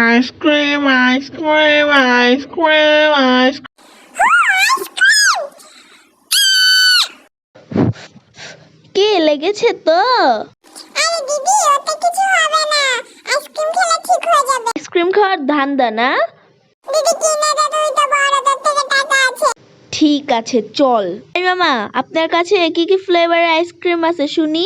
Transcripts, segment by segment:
Ice cream ice cream ice cream ice cream. কে লেগেছে তো? আরে দিদি, ওটা কিছু হবে না, আইসক্রিম খেলে ঠিক হয়ে যাবে। আইসক্রিম খাওয়ার ধান্দা না? দিদি কিনে দে, তুই তো বড়, তোর থেকে টাকা আছে। ঠিক আছে চল। এই মামা, আপনার কাছে কি কি ফ্লেভারের আইসক্রিম আছে শুনি?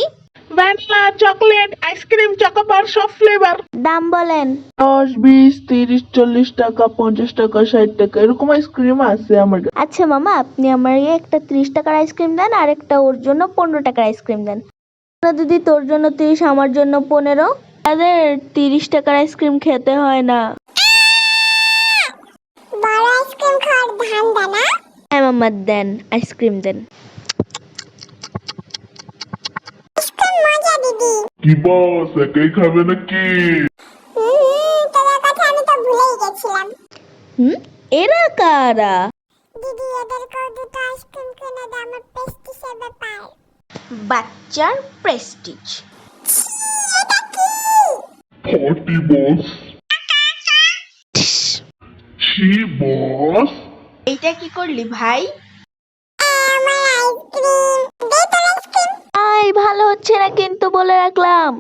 ভ্যানিলা, চকলেট, আইসক্রিম, চকোবার, সব ফ্লেভার। দাম বলেন। 10, 20, 30, 40 টাকা, 50 টাকা, 60 টাকা এরকম আইসক্রিম আছে আমার কাছে। আচ্ছা মামা, আপনি আমার একটা 30 টাকার আইসক্রিম দেন আর একটা ওর জন্য 15 টাকার আইসক্রিম দেন। না দিদি, তোর জন্য 30, আমার জন্য 15। তাদের 30 টাকার আইসক্রিম খেতে হয় না। বড় আইসক্রিম খাওয়ার ধান্দা না? হ্যাঁ মামা, দেন আইসক্রিম দেন। আইসক্রিম মজা দিদি। কি বস, একাই খাবে নাকি? তোদের কথা আমি তো ভুলেই গেছিলাম। এরা কারা? দিদি, এদেরকেও দুটো আইসক্রিম কিনে দে, আমার প্রেস্টিজের ব্যাপার। বাচ্চার প্রেস্টিজ। এটা কি? 40 বস। ছি বস। এইটা কি করলি ভাই? আমার আইসক্রিম দে, তোর আইসক্রিম। ভালো হচ্ছে না কিন্তু, বলে রাখলাম।